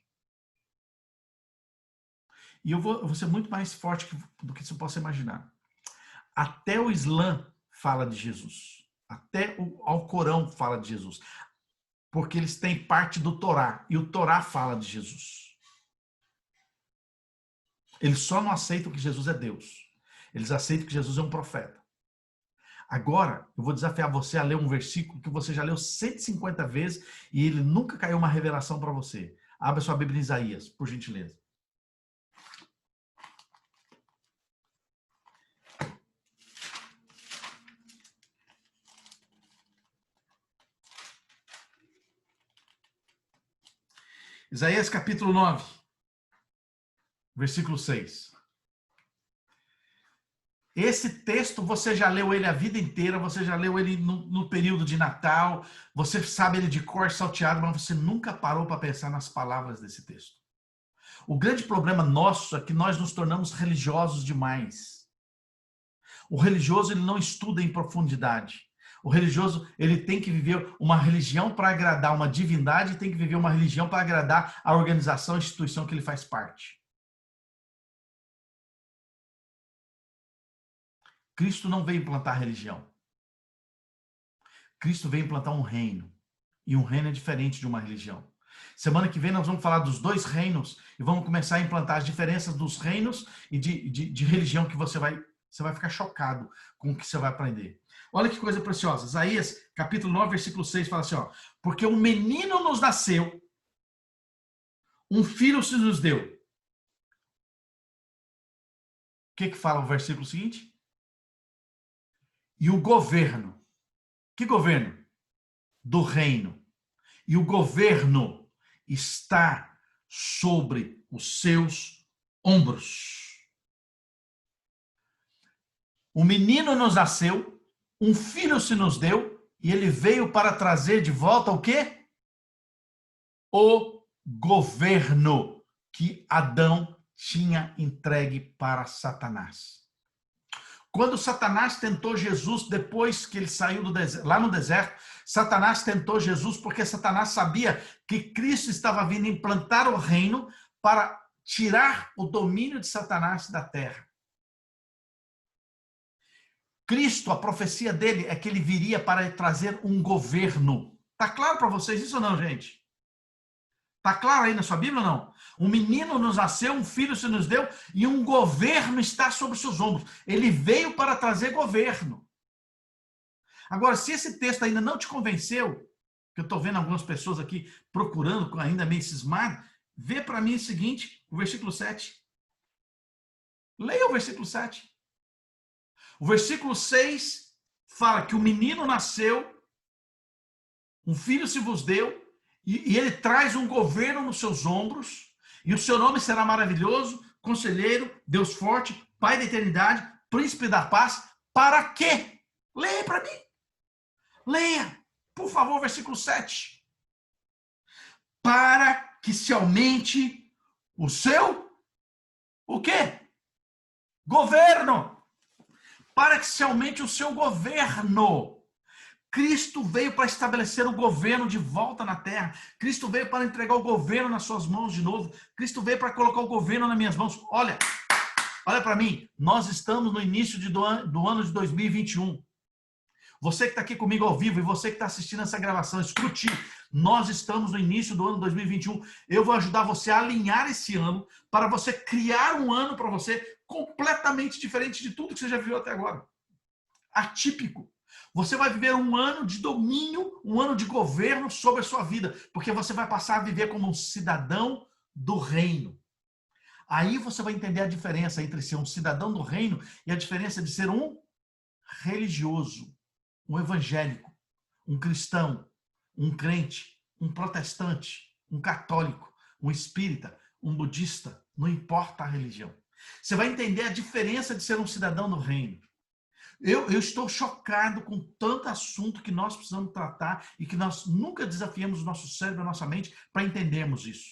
E eu vou ser muito mais forte do que você possa imaginar. Até o Islã fala de Jesus. Até o Alcorão fala de Jesus. Porque eles têm parte do Torá. E o Torá fala de Jesus. Eles só não aceitam que Jesus é Deus. Eles aceitam que Jesus é um profeta. Agora, eu vou desafiar você a ler um versículo que você já leu 150 vezes e ele nunca caiu uma revelação para você. Abra sua Bíblia em Isaías, por gentileza. Isaías capítulo 9, versículo 6. Esse texto você já leu ele a vida inteira, você já leu ele no período de Natal, você sabe ele de cor salteado, mas você nunca parou para pensar nas palavras desse texto. O grande problema nosso é que nós nos tornamos religiosos demais. O religioso ele não estuda em profundidade. O religioso ele tem que viver uma religião para agradar uma divindade e tem que viver uma religião para agradar a organização, a instituição que ele faz parte. Cristo não veio implantar religião. Cristo veio implantar um reino. E um reino é diferente de uma religião. Semana que vem nós vamos falar dos dois reinos e vamos começar a implantar as diferenças dos reinos e de religião que você vai ficar chocado com o que você vai aprender. Olha que coisa preciosa. Isaías, capítulo 9, versículo 6, fala assim, ó. Porque um menino nos nasceu, um filho se nos deu. O que fala o versículo seguinte? E o governo. Que governo? Do reino. E o governo está sobre os seus ombros. O menino nos nasceu, um filho se nos deu, e ele veio para trazer de volta o quê? O governo que Adão tinha entregue para Satanás. Quando Satanás tentou Jesus, depois que ele saiu do deserto, lá no deserto, Satanás tentou Jesus porque Satanás sabia que Cristo estava vindo implantar o reino para tirar o domínio de Satanás da terra. Cristo, a profecia dele é que ele viria para trazer um governo. Tá claro para vocês isso ou não, gente? Tá claro aí na sua Bíblia ou não? Um menino nos nasceu, um filho se nos deu e um governo está sobre seus ombros. Ele veio para trazer governo. Agora, se esse texto ainda não te convenceu, que eu estou vendo algumas pessoas aqui procurando, ainda meio cismado, vê para mim o seguinte, o versículo 7. Leia o versículo 7. O versículo 6 fala que o menino nasceu, um filho se vos deu, e ele traz um governo nos seus ombros, e o seu nome será maravilhoso, conselheiro, Deus forte, Pai da eternidade, príncipe da paz. Para quê? Leia para mim. Leia, por favor, versículo 7. Para que se aumente o seu, o quê? Governo. Para que se aumente o seu governo. Cristo veio para estabelecer o governo de volta na terra. Cristo veio para entregar o governo nas suas mãos de novo. Cristo veio para colocar o governo nas minhas mãos. Olha para mim. Nós estamos no início do ano de 2021. Você que está aqui comigo ao vivo e você que está assistindo essa gravação, escute. Nós estamos no início do ano 2021. Eu vou ajudar você a alinhar esse ano para você criar um ano para você completamente diferente de tudo que você já viu até agora. Atípico. Você vai viver um ano de domínio, um ano de governo sobre a sua vida, porque você vai passar a viver como um cidadão do reino. Aí você vai entender a diferença entre ser um cidadão do reino e a diferença de ser um religioso, um evangélico, um cristão, um crente, um protestante, um católico, um espírita, um budista, não importa a religião. Você vai entender a diferença de ser um cidadão do reino. Eu estou chocado com tanto assunto que nós precisamos tratar e que nós nunca desafiamos o nosso cérebro, a nossa mente para entendermos isso.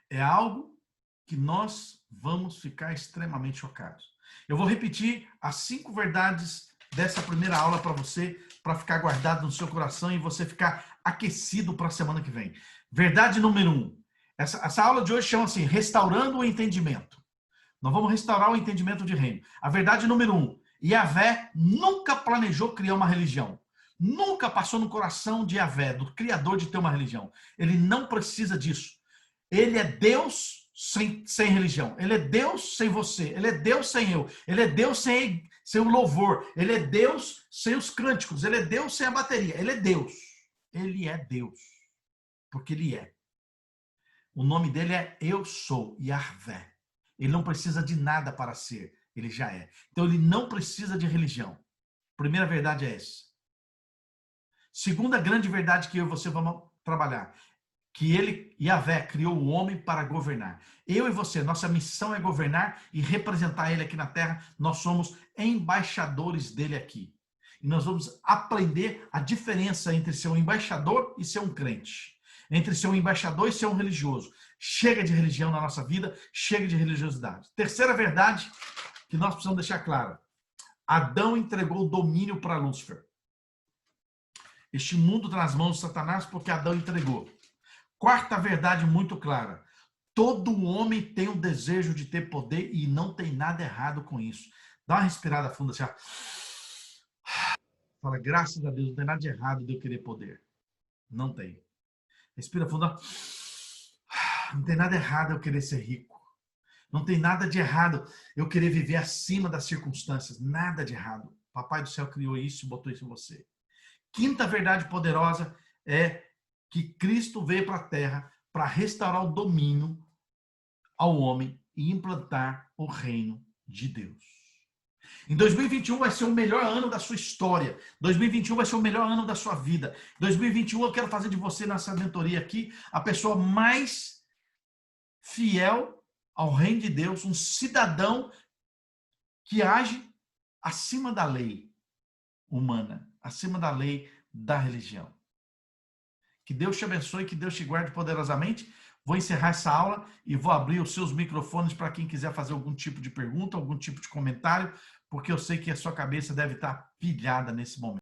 É algo que nós vamos ficar extremamente chocados. Eu vou repetir as 5 verdades dessa primeira aula para você, para ficar guardado no seu coração e você ficar aquecido para a semana que vem. Verdade número 1. Essa aula de hoje chama assim, restaurando o entendimento. Nós vamos restaurar o entendimento de reino. A verdade número 1. Yahvé nunca planejou criar uma religião. Nunca passou no coração de Yahvé, do Criador, de ter uma religião. Ele não precisa disso. Ele é Deus sem religião. Ele é Deus sem você. Ele é Deus sem eu. Ele é Deus sem o louvor. Ele é Deus sem os cânticos. Ele é Deus sem a bateria. Ele é Deus. Ele é Deus. Porque ele é. O nome dele é Eu Sou, Yahvé. Ele não precisa de nada para ser. Ele já é. Então ele não precisa de religião. Primeira verdade é essa. Segunda grande verdade que eu e você vamos trabalhar. Que ele, Yahvé, criou o homem para governar. Eu e você, nossa missão é governar e representar ele aqui na terra. Nós somos embaixadores dele aqui. E nós vamos aprender a diferença entre ser um embaixador e ser um crente. Entre ser um embaixador e ser um religioso. Chega de religião na nossa vida, chega de religiosidade. Terceira verdade que nós precisamos deixar clara. Adão entregou o domínio para Lúcifer. Este mundo está nas mãos de Satanás porque Adão entregou. Quarta verdade muito clara. Todo homem tem um desejo de ter poder e não tem nada errado com isso. Dá uma respirada funda assim. Fala, graças a Deus, não tem nada de errado de eu querer poder. Não tem. Respira fundo. Não tem nada errado eu querer ser rico. Não tem nada de errado eu querer viver acima das circunstâncias. Nada de errado. Papai do céu criou isso e botou isso em você. Quinta verdade poderosa é que Cristo veio para a terra para restaurar o domínio ao homem e implantar o reino de Deus. Em 2021 vai ser o melhor ano da sua história. 2021 vai ser o melhor ano da sua vida. 2021 eu quero fazer de você, nessa mentoria aqui, a pessoa mais fiel ao reino de Deus, um cidadão que age acima da lei humana, acima da lei da religião. Que Deus te abençoe, que Deus te guarde poderosamente. Vou encerrar essa aula e vou abrir os seus microfones para quem quiser fazer algum tipo de pergunta, algum tipo de comentário, porque eu sei que a sua cabeça deve estar pilhada nesse momento.